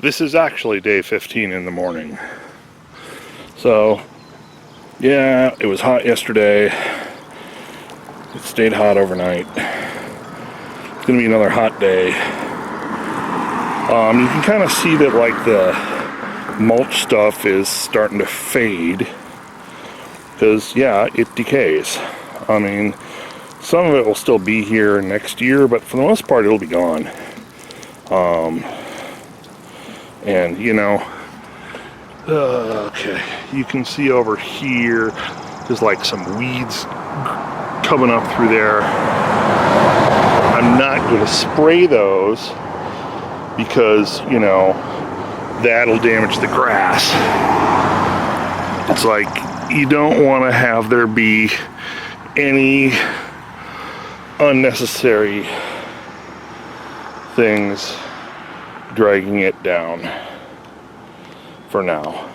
This is actually day 15 in the morning. So, yeah, it was hot yesterday. It stayed hot overnight. It's gonna be another hot day. You can kind of see that like the mulch stuff is starting to fade. Because, yeah, it decays. I mean, some of it will still be here next year, but for the most part it'll be gone. And, you know, okay, you can see over here, there's like some weeds coming up through there. I'm not going to spray those because, you know, that'll damage the grass. It's like, you don't want to have there be any unnecessary things dragging it down for now.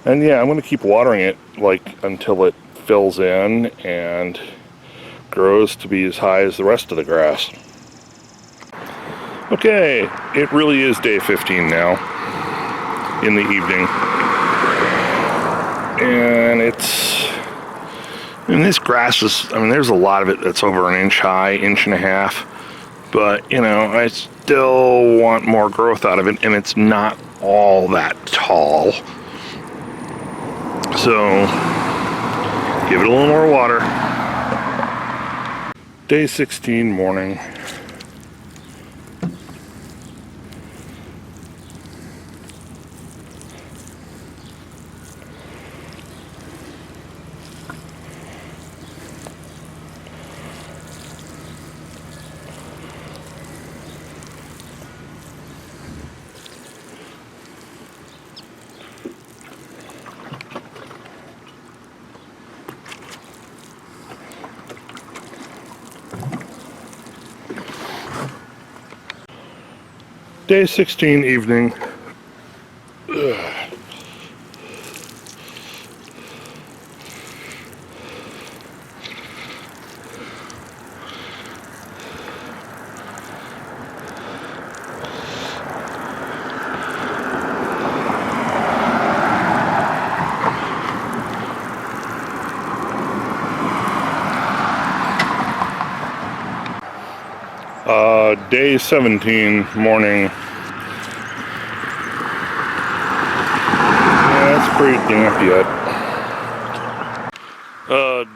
And yeah, I'm going to keep watering it like until it fills in and grows to be as high as the rest of the grass. Okay, it really is day 15 now in the evening. And this grass is, I mean, there's a lot of it that's over an inch high, inch and a half. But, you know, I still want more growth out of it, and it's not all that tall. So, give it a little more water. Day 16 morning. Day 16 evening. Day 17 morning. Pretty damp yet.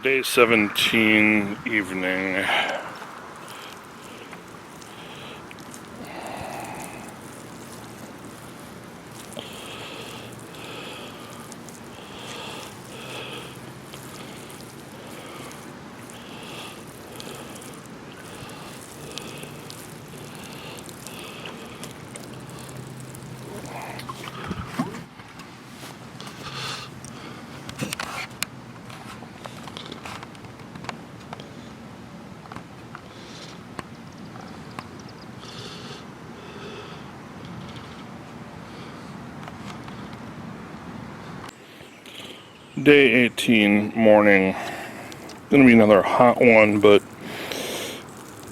Day 17 evening. Day 18 morning. Gonna be another hot one, but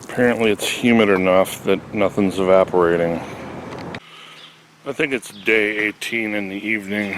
apparently it's humid enough that nothing's evaporating. I think it's day 18 in the evening.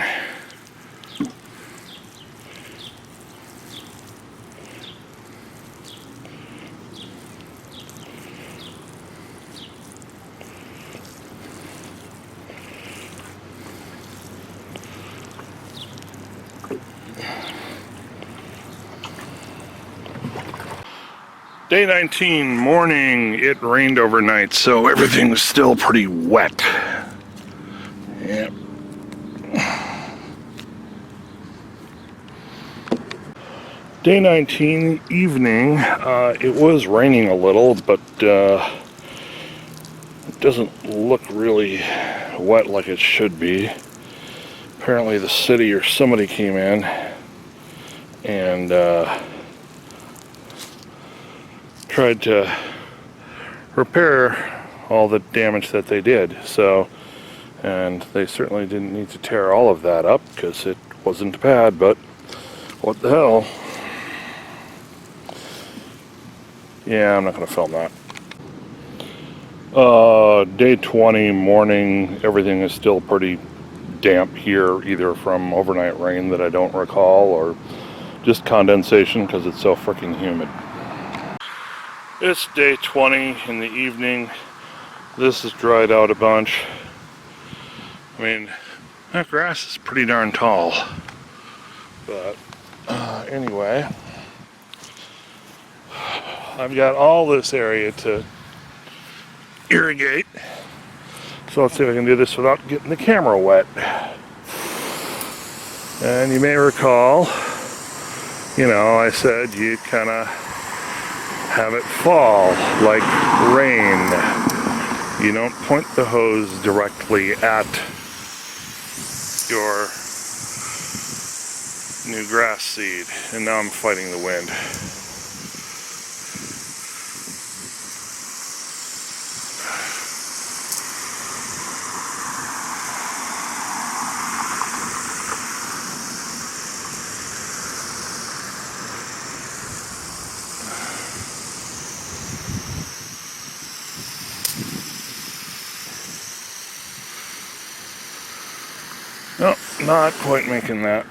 Day 19 morning. It rained overnight, so everything's still pretty wet. Yep. Day 19 evening. It was raining a little, but it doesn't look really wet like it should be. Apparently the city or somebody came in and tried to repair all the damage that they did. So, and they certainly didn't need to tear all of that up because it wasn't bad, but what the hell. Yeah, I'm not going to film that. Day 20 morning, everything is still pretty damp here, either from overnight rain that I don't recall or just condensation because it's so freaking humid. It's day 20 in the evening. This has dried out a bunch. I mean, that grass is pretty darn tall. But anyway, I've got all this area to irrigate. So let's see if I can do this without getting the camera wet. And you may recall, I said you kind of have it fall like rain. You don't point the hose directly at your new grass seed. And now I'm fighting the wind. No, not quite making that.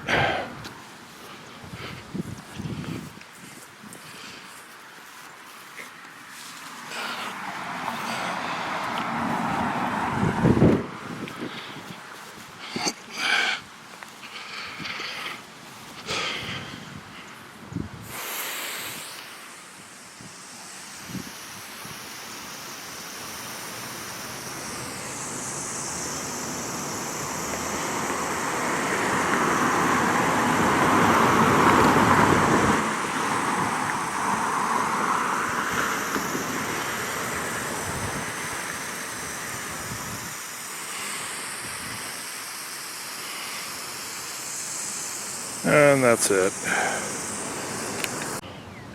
And that's it.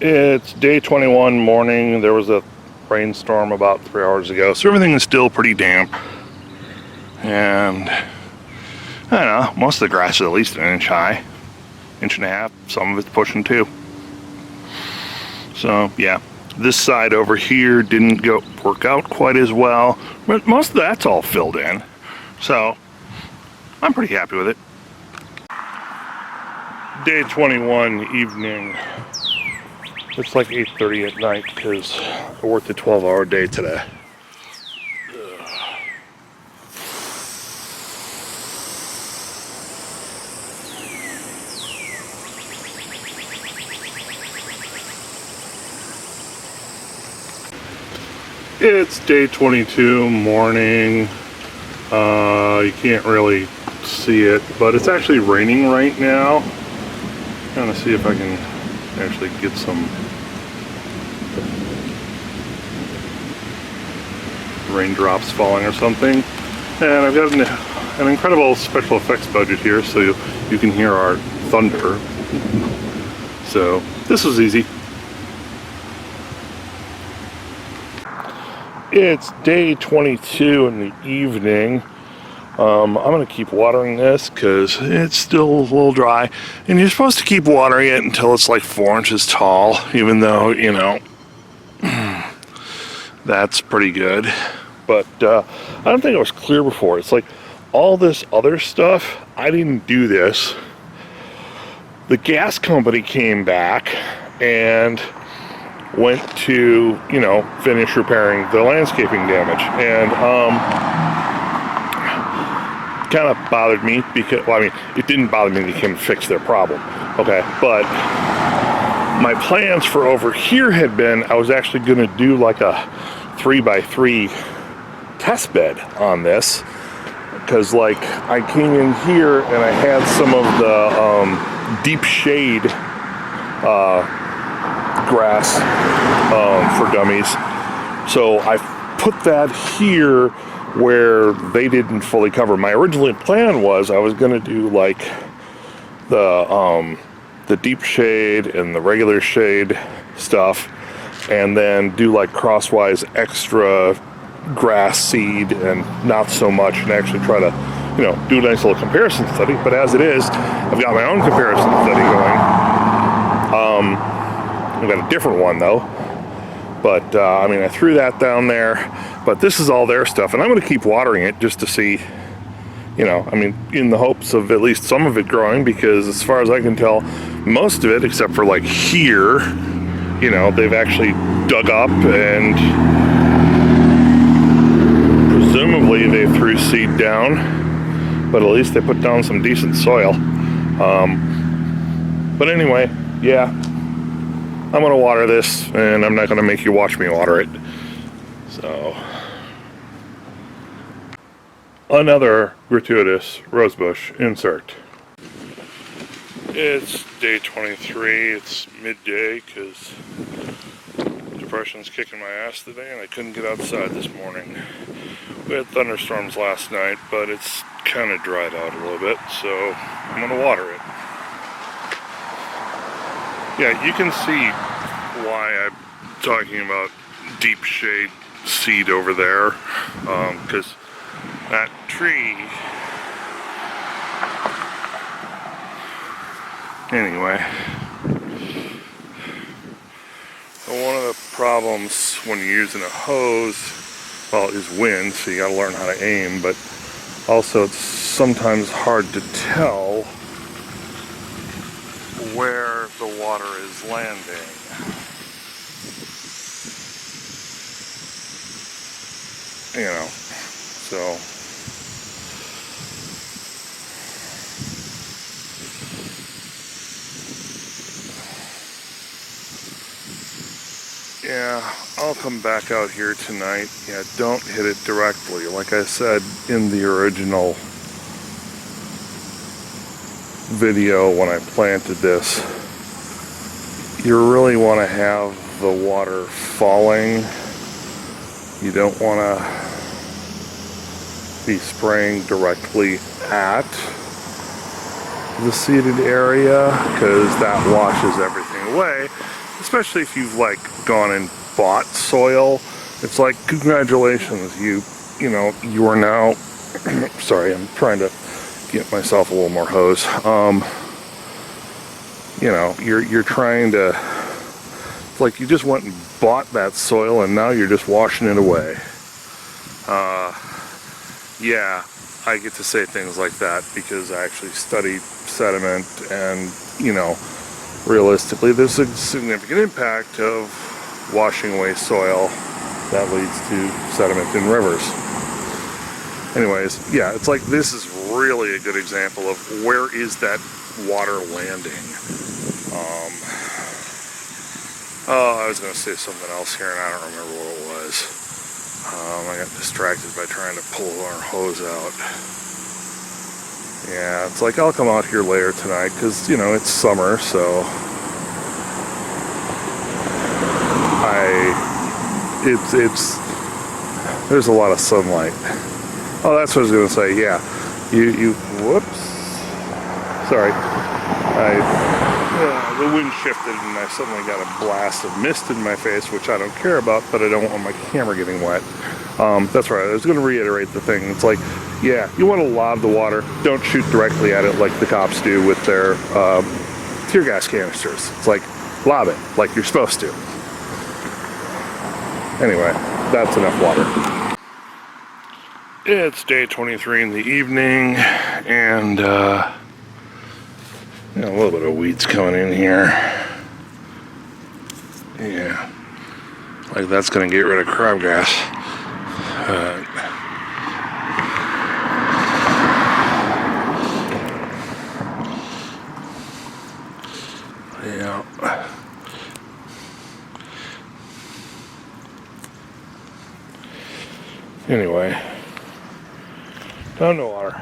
It's day 21 morning. There was a rainstorm about 3 hours ago, so everything is still pretty damp. And I don't know, most of the grass is at least an inch high, inch and a half. Some of it's pushing 2. So yeah, this side over here didn't work out quite as well, but most of that's all filled in. So I'm pretty happy with it. Day 21 evening. It's like 8:30 at night because I worked a 12-hour day today. It's day 22 morning. You can't really see it, but it's actually raining right now. I'm trying to see if I can actually get some raindrops falling or something. And I've got an incredible special effects budget here, so you can hear our thunder. So this was easy. It's day 22 in the evening. I'm going to keep watering this because it's still a little dry. And you're supposed to keep watering it until it's like 4 inches tall, even though, that's pretty good. But I don't think it was clear before. It's like all this other stuff, I didn't do this. The gas company came back and went to, finish repairing the landscaping damage. And kind of bothered me because, it didn't bother me. They came to fix their problem. Okay, but my plans for over here had been, I was actually going to do like a 3x3 test bed on this, because I came in here and I had some of the deep shade grass for dummies. So I put that here where they didn't fully cover. My original plan was I was going to do like the deep shade and the regular shade stuff, and then do like crosswise extra grass seed and not so much, and actually try to do a nice little comparison study. But as it is, I've got my own comparison study going. I've got a different one though, But I mean, I threw that down there, but this is all their stuff, and I'm going to keep watering it just to see, you know, I mean, in the hopes of at least some of it growing, because as far as I can tell, most of it, except for like here, you know, they've actually dug up and presumably they threw seed down, but at least they put down some decent soil. But anyway, yeah, I'm gonna water this, and I'm not gonna make you watch me water it. So, another gratuitous rosebush insert. It's day 23, it's midday, because depression's kicking my ass today and I couldn't get outside this morning. We had thunderstorms last night, but it's kind of dried out a little bit, so I'm gonna water it. Yeah, you can see why I'm talking about deep shade seed over there, because that tree, anyway, one of the problems when you're using a hose, well, is wind, so you gotta learn how to aim, but also it's sometimes hard to tell where the water is landing. You know, so yeah, I'll come back out here tonight. Yeah, don't hit it directly. Like I said in the original video when I planted this, you really want to have the water falling. You don't want to be spraying directly at the seeded area, because that washes everything away. Especially if you've like gone and bought soil. It's like, congratulations, you know, you are now sorry, I'm trying to get myself a little more hose. You know, you're trying to, it's like you just went and bought that soil and now you're just washing it away. Yeah, I get to say things like that because I actually studied sediment, and you know, realistically there's a significant impact of washing away soil that leads to sediment in rivers. Anyways, yeah, it's like this is really a good example of where is that water landing. Oh, I was going to say something else here and I don't remember what it was. I got distracted by trying to pull our hose out. Yeah, it's like I'll come out here later tonight because, you know, it's summer, so there's a lot of sunlight. Oh, that's what I was going to say, yeah. Whoops. Sorry. The wind shifted and I suddenly got a blast of mist in my face, which I don't care about, but I don't want my camera getting wet. That's right, I was going to reiterate the thing. It's like, yeah, you want to lob the water. Don't shoot directly at it like the cops do with their tear gas canisters. It's like, lob it like you're supposed to. Anyway, that's enough water. It's day 23 in the evening, and you know, a little bit of weeds coming in here. Yeah, like that's gonna get rid of crabgrass. Yeah. Anyway, down to water.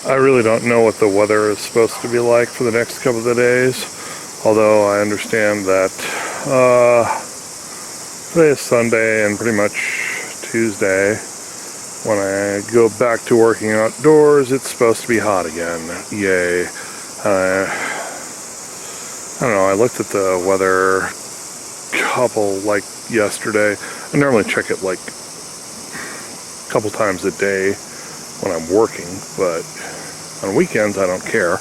I really don't know what the weather is supposed to be like for the next couple of days, although I understand that today is Sunday and pretty much Tuesday When I go back to working outdoors, it's supposed to be hot again. Yay. I don't know, I looked at the weather like yesterday. I normally check it like a couple times a day when I'm working, but on weekends I don't care.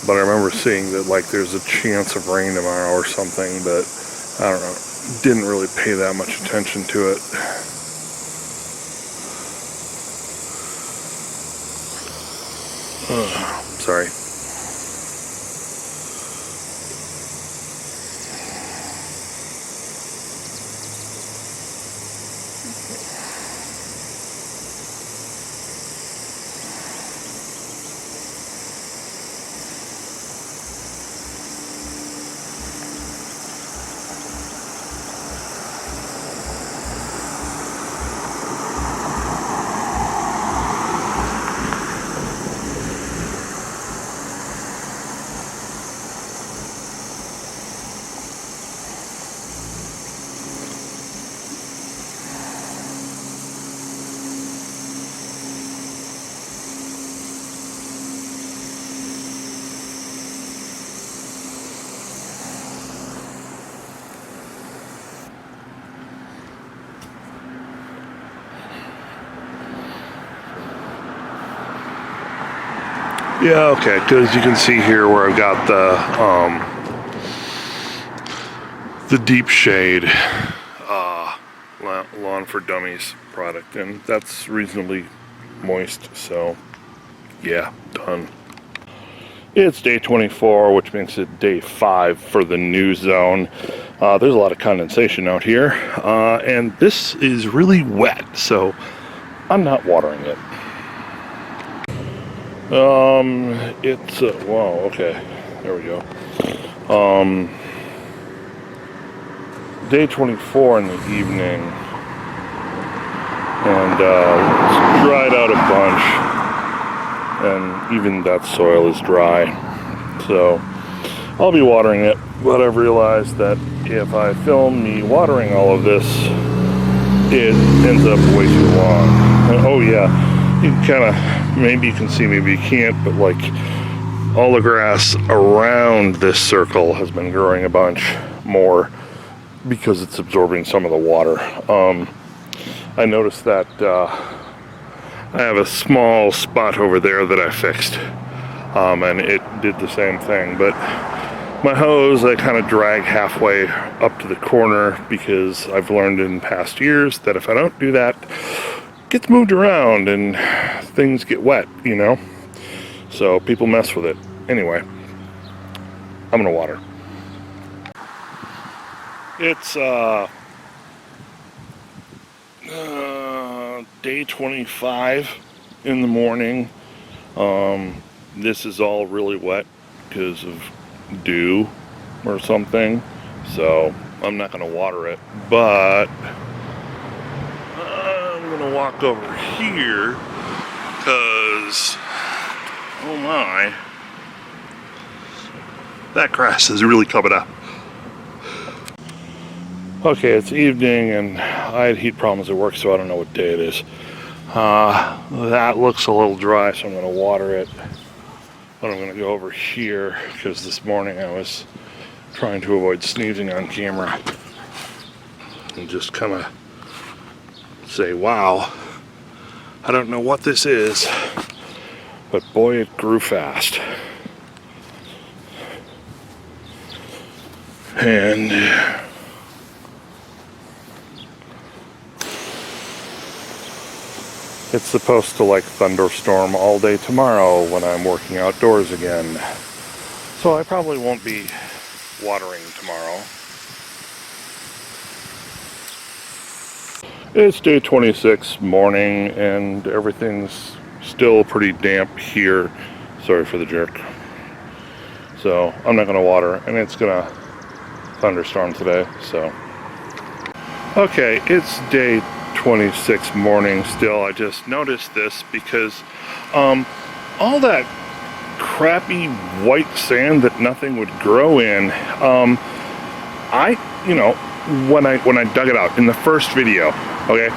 But I remember seeing that like there's a chance of rain tomorrow or something, but I don't know, didn't really pay that much attention to it. Sorry. Yeah, okay, because you can see here where I've got the deep shade Lawn for Dummies product, and that's reasonably moist, so yeah, done. It's day 24, which makes it day 5 for the new zone. There's a lot of condensation out here, and this is really wet, so I'm not watering it. It's wow, okay, there we go. Day 24 in the evening, and it's dried out a bunch, and even that soil is dry, so I'll be watering it. But I've realized that if I film me watering all of this, it ends up way too long. And, oh yeah, you kind of, maybe you can see, maybe you can't, but like all the grass around this circle has been growing a bunch more because it's absorbing some of the water. I noticed that I have a small spot over there that I fixed, and it did the same thing, but my hose I kind of drag halfway up to the corner because I've learned in past years that if I don't do that, it gets moved around and things get wet, you know? So people mess with it. Anyway, I'm gonna water. It's day 25 in the morning. This is all really wet because of dew or something, so I'm not gonna water it, but I'm gonna walk over here because, oh my, that grass is really coming up. Okay, it's evening and I had heat problems at work, so I don't know what day it is. That looks a little dry, so I'm going to water it. But I'm going to go over here because this morning I was trying to avoid sneezing on camera and just kind of say, wow, I don't know what this is, but boy, it grew fast. And it's supposed to like thunderstorm all day tomorrow when I'm working outdoors again. So I probably won't be watering tomorrow. It's day 26 morning and everything's still pretty damp here. Sorry for the jerk. So I'm not gonna water, and it's gonna thunderstorm today, so. Okay, it's day 26 morning still. I just noticed this because all that crappy white sand that nothing would grow in, when I dug it out in the first video, okay,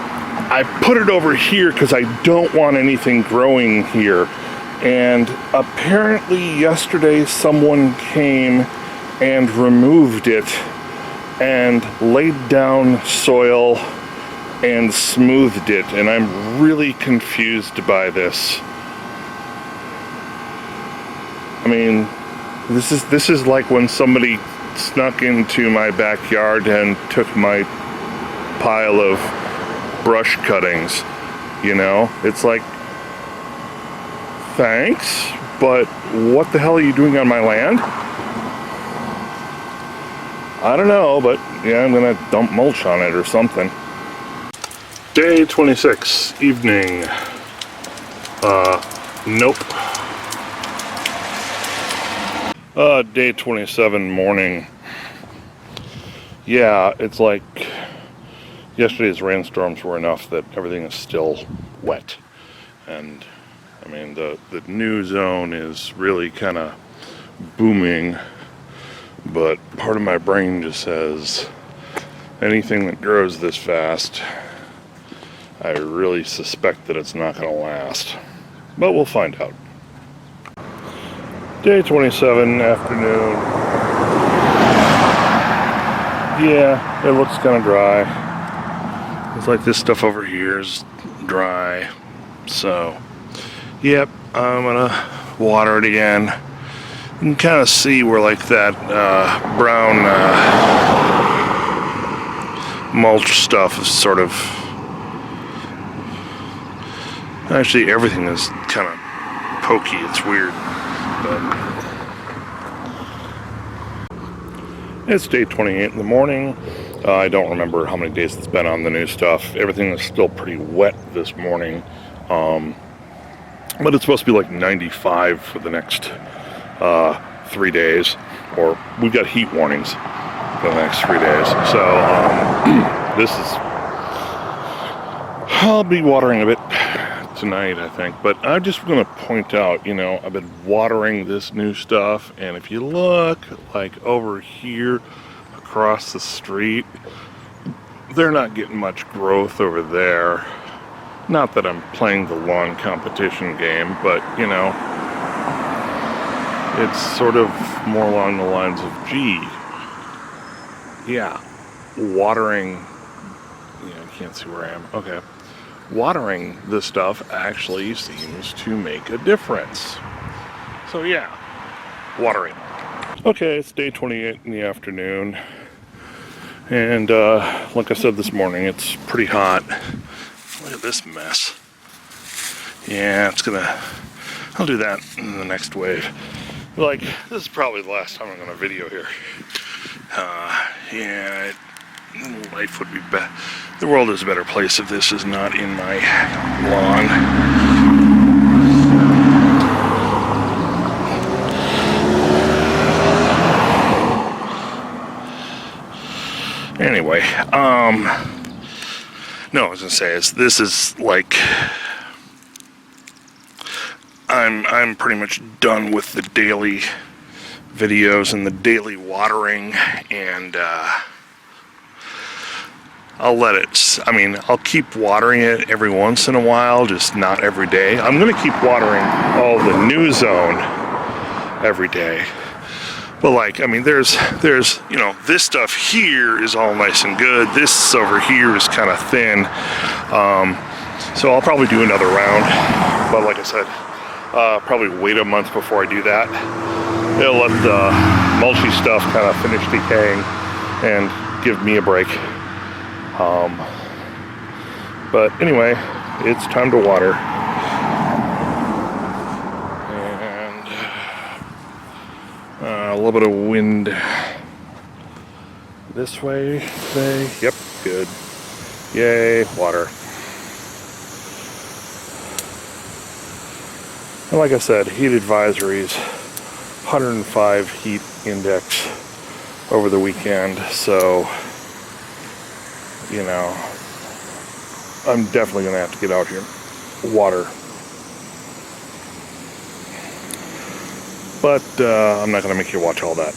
I put it over here because I don't want anything growing here. And apparently yesterday someone came and removed it and laid down soil and smoothed it, and I'm really confused by this. I mean, this is like when somebody snuck into my backyard and took my pile of brush cuttings, you know? It's like, thanks, but what the hell are you doing on my land? I don't know, but yeah, I'm gonna dump mulch on it or something. Day 26, evening. Nope. Day 27, morning. Yeah, it's like yesterday's rainstorms were enough that everything is still wet. And I mean, the new zone is really kind of booming, but part of my brain just says anything that grows this fast, I really suspect that it's not going to last. But we'll find out. Day 27, afternoon. Yeah, it looks kind of dry. It's like this stuff over here is dry. So, yep, I'm going to water it again. You can kind of see where like that brown mulch stuff is sort of... Actually, everything is kind of pokey. It's weird, but it's day 28 in the morning. I don't remember how many days it's been on the new stuff. Everything is still pretty wet this morning, but it's supposed to be like 95 for the next 3 days, or we've got heat warnings for the next 3 days. So this is, I'll be watering a bit tonight, I think, but I'm just going to point out, you know, I've been watering this new stuff, and if you look like over here across the street, they're not getting much growth over there. Not that I'm playing the lawn competition game, but you know, it's sort of more along the lines of, gee, yeah, watering, you know, you can't see where I am, okay. Watering this stuff actually seems to make a difference. So yeah, watering. Okay, it's day 28 in the afternoon. And like I said this morning, it's pretty hot. Look at this mess. Yeah, I'll do that in the next wave. Like, this is probably the last time I'm going to video here. Yeah, life would be better. The world is a better place if this is not in my lawn. Anyway, no, I was gonna say is this is like I'm pretty much done with the daily videos and the daily watering, and I'll keep watering it every once in a while, just not every day. I'm going to keep watering all the new zone every day. But like, I mean, there's, you know, this stuff here is all nice and good. This over here is kind of thin. So I'll probably do another round. But like I said, probably wait a month before I do that. It'll let the mulchy stuff kind of finish decaying and give me a break. But anyway, it's time to water. And a little bit of wind this way today. Yep, good. Yay, water. And like I said, heat advisories, 105 heat index over the weekend, so you know, I'm definitely going to have to get out here, water. But I'm not going to make you watch all that.